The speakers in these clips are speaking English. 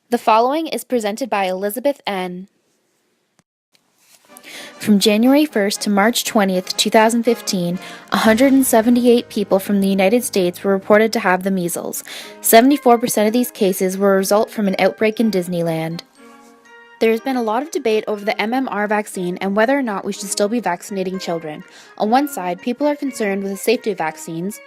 The following is presented by Elizabeth N. From January 1st to March 20th, 2015, 178 people from the United States were reported to have the measles. 74% of these cases were a result from an outbreak in Disneyland. There has been a lot of debate over the MMR vaccine and whether or not we should still be vaccinating children. On one side, people are concerned with the safety of vaccines.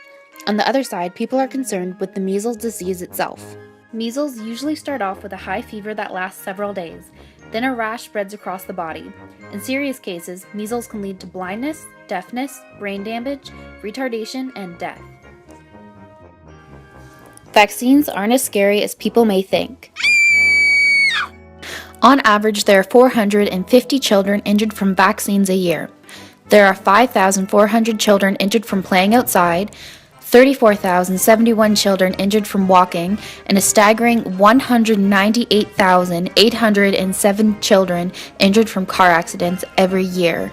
On the other side, people are concerned with the measles disease itself. Measles usually start off with a high fever that lasts several days. Then a rash spreads across the body. In serious cases, measles can lead to blindness, deafness, brain damage, retardation, and death. Vaccines aren't as scary as people may think. On average, there are 450 children injured from vaccines a year. There are 5,400 children injured from playing outside, 34,071 children injured from walking, and a staggering 198,807 children injured from car accidents every year.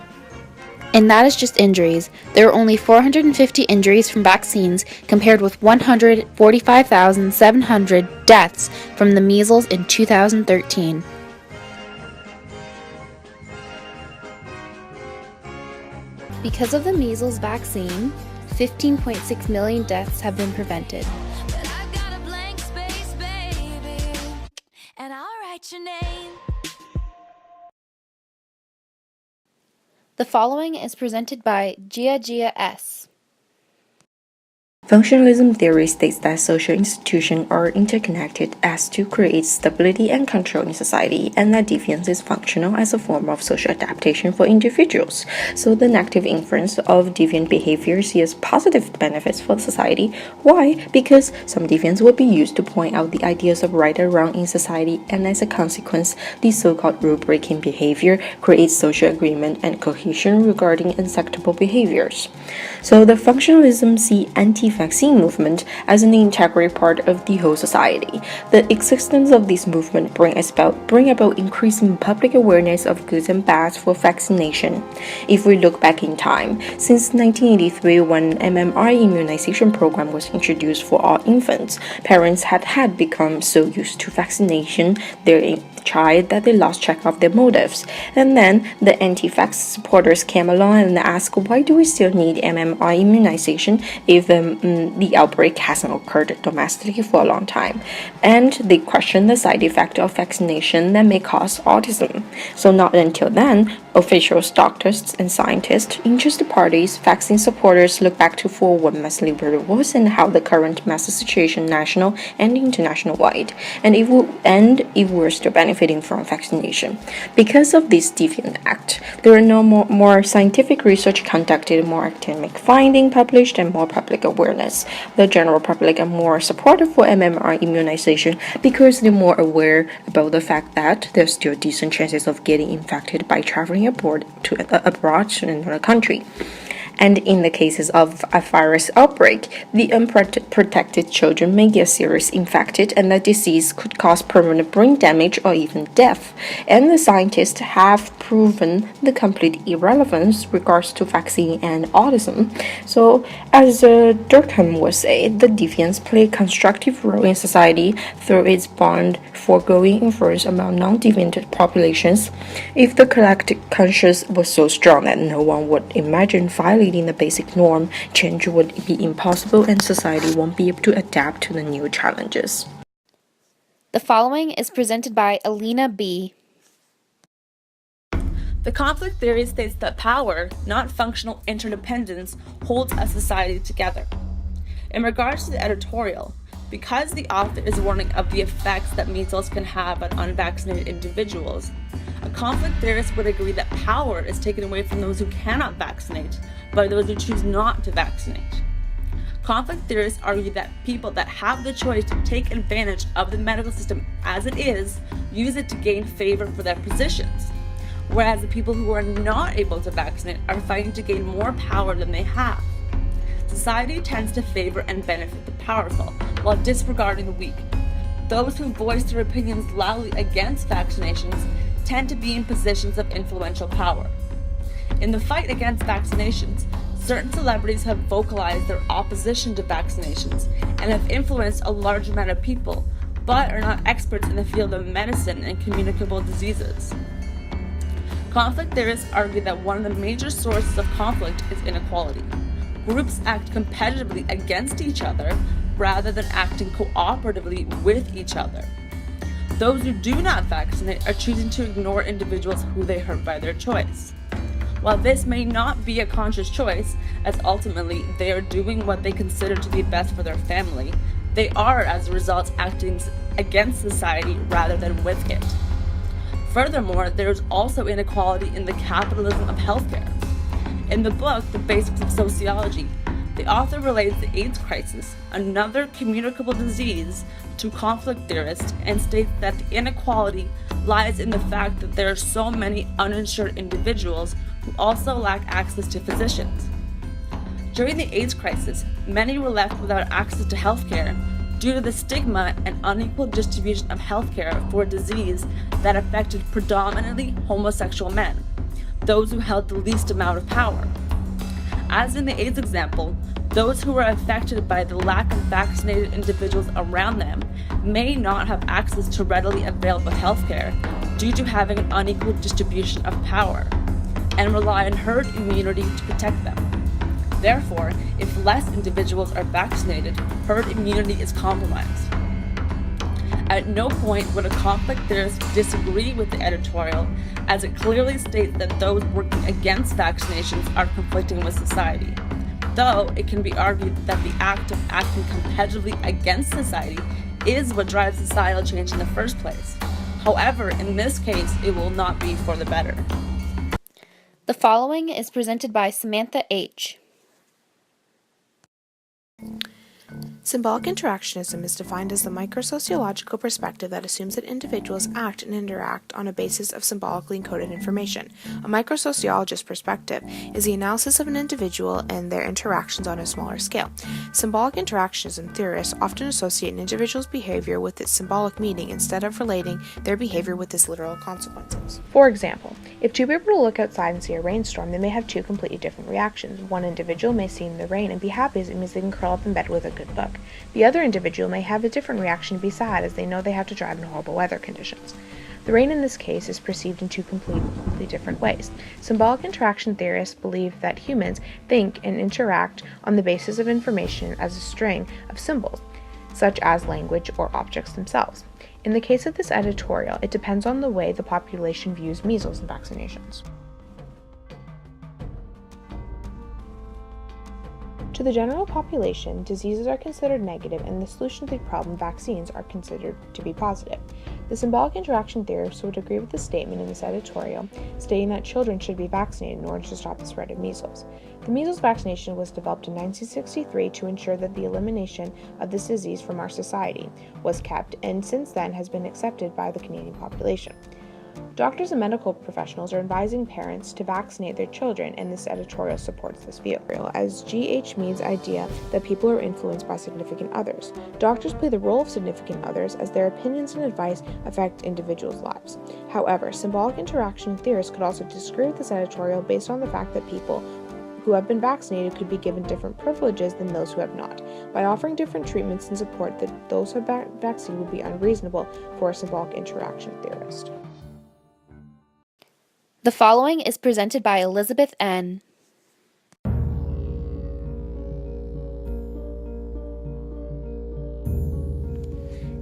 And that is just injuries. There are only 450 injuries from vaccines compared with 145,700 deaths from the measles in 2013. Because of the measles vaccine, 15.6 million deaths have been prevented. But I've got a blank space, baby, and I'll write your name. The following is presented by JiaJia S. Functionalism theory states that social institutions are interconnected as to create stability and control in society, and that deviance is functional as a form of social adaptation for individuals. So the negative inference of deviant behavior sees positive benefits for society. Why? Because some deviance will be used to point out the ideas of right or wrong in society, and as a consequence, the so-called rule-breaking behavior creates social agreement and cohesion regarding acceptable behaviors. So the functionalism see anti-vaccine movement as an integral part of the whole society. The existence of this movement bring about increasing public awareness of goods and bads for vaccination. If we look back in time, since 1983, when MMR immunization program was introduced for all infants, parents had become so used to vaccination their child that they lost track of their motives. And then the anti-vax supporters came along and asked, why do we still need MMR immunization if the outbreak hasn't occurred domestically for a long time? And they questioned the side effect of vaccination that may cause autism. So not until then, officials, doctors, and scientists, interested parties, vaccine supporters look back to for what mass liberty was and how the current mass situation national and international wide, and if we're still benefiting from vaccination. Because of this deviant act, there are no more scientific research conducted, more academic finding published, and more public awareness. The general public are more supportive for MMR immunization because they're more aware about the fact that there's still decent chances of getting infected by traveling abroad to another country. And in the cases of a virus outbreak, the unprotected children may get seriously infected, and the disease could cause permanent brain damage or even death. And the scientists have proven the complete irrelevance regards to vaccine and autism. So, as Durkheim would say, the deviance play a constructive role in society through its bond foregoing influence among non-deviant populations. If the collective conscience was so strong that no one would imagine violating the basic norm, change would be impossible and society won't be able to adapt to the new challenges. The following is presented by Alina B. The conflict theory states that power, not functional interdependence, holds a society together. In regards to the editorial, because the author is warning of the effects that measles can have on unvaccinated individuals, a conflict theorist would agree that power is taken away from those who cannot vaccinate by those who choose not to vaccinate. Conflict theorists argue that people that have the choice to take advantage of the medical system as it is use it to gain favor for their positions, whereas the people who are not able to vaccinate are fighting to gain more power than they have. Society tends to favor and benefit the powerful while disregarding the weak. Those who voice their opinions loudly against vaccinations tend to be in positions of influential power. In the fight against vaccinations, certain celebrities have vocalized their opposition to vaccinations and have influenced a large amount of people, but are not experts in the field of medicine and communicable diseases. Conflict theorists argue that one of the major sources of conflict is inequality. Groups act competitively against each other rather than acting cooperatively with each other. Those who do not vaccinate are choosing to ignore individuals who they hurt by their choice. While this may not be a conscious choice, as ultimately they are doing what they consider to be best for their family, they are, as a result, acting against society rather than with it. Furthermore, there is also inequality in the capitalism of healthcare. In the book, The Basics of Sociology, the author relates the AIDS crisis, another communicable disease, to conflict theorists and states that the inequality lies in the fact that there are so many uninsured individuals who also lack access to physicians. During the AIDS crisis, many were left without access to healthcare due to the stigma and unequal distribution of healthcare for a disease that affected predominantly homosexual men, those who held the least amount of power. As in the AIDS example, those who were affected by the lack of vaccinated individuals around them may not have access to readily available healthcare due to having an unequal distribution of power, and rely on herd immunity to protect them. Therefore, if less individuals are vaccinated, herd immunity is compromised. At no point would a conflict theorist disagree with the editorial, as it clearly states that those working against vaccinations are conflicting with society, though it can be argued that the act of acting competitively against society is what drives societal change in the first place. However, in this case, it will not be for the better. The following is presented by Samantha H. Symbolic interactionism is defined as the microsociological perspective that assumes that individuals act and interact on a basis of symbolically encoded information. A microsociologist perspective is the analysis of an individual and their interactions on a smaller scale. Symbolic interactionism theorists often associate an individual's behavior with its symbolic meaning instead of relating their behavior with its literal consequences. For example, if two people look outside and see a rainstorm, they may have two completely different reactions. One individual may see the rain and be happy as it means they can curl up in bed with a good book. The other individual may have a different reaction and be sad as they know they have to drive in horrible weather conditions. The rain in this case is perceived in two completely different ways. Symbolic interaction theorists believe that humans think and interact on the basis of information as a string of symbols, such as language or objects themselves. In the case of this editorial, it depends on the way the population views measles and vaccinations. To the general population, diseases are considered negative and the solution to the problem, vaccines, are considered to be positive. The symbolic interaction theorists would agree with the statement in this editorial, stating that children should be vaccinated in order to stop the spread of measles. The measles vaccination was developed in 1963 to ensure that the elimination of this disease from our society was kept, and since then has been accepted by the Canadian population. Doctors and medical professionals are advising parents to vaccinate their children, and this editorial supports this view, as G.H. Mead's idea that people are influenced by significant others. Doctors play the role of significant others as their opinions and advice affect individuals' lives. However, symbolic interaction theorists could also disagree with this editorial based on the fact that people who have been vaccinated could be given different privileges than those who have not. By offering different treatments and support, that those who have vaccinated would be unreasonable for a symbolic interaction theorist. The following is presented by Elizabeth N.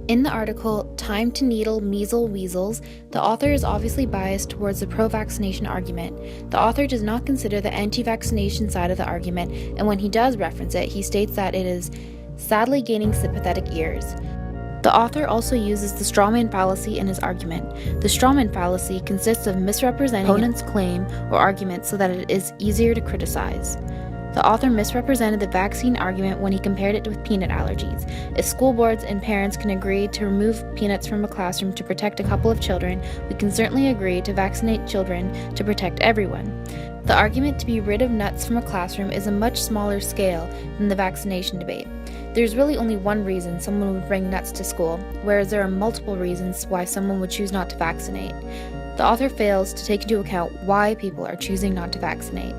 In the article, Time to Needle Measles Weasels, the author is obviously biased towards the pro-vaccination argument. The author does not consider the anti-vaccination side of the argument, and when he does reference it, he states that it is sadly gaining sympathetic ears. The author also uses the strawman fallacy in his argument. The strawman fallacy consists of misrepresenting an opponent's claim or argument so that it is easier to criticize. The author misrepresented the vaccine argument when he compared it with peanut allergies. If school boards and parents can agree to remove peanuts from a classroom to protect a couple of children, we can certainly agree to vaccinate children to protect everyone. The argument to be rid of nuts from a classroom is a much smaller scale than the vaccination debate. There's really only one reason someone would bring nuts to school, whereas there are multiple reasons why someone would choose not to vaccinate. The author fails to take into account why people are choosing not to vaccinate.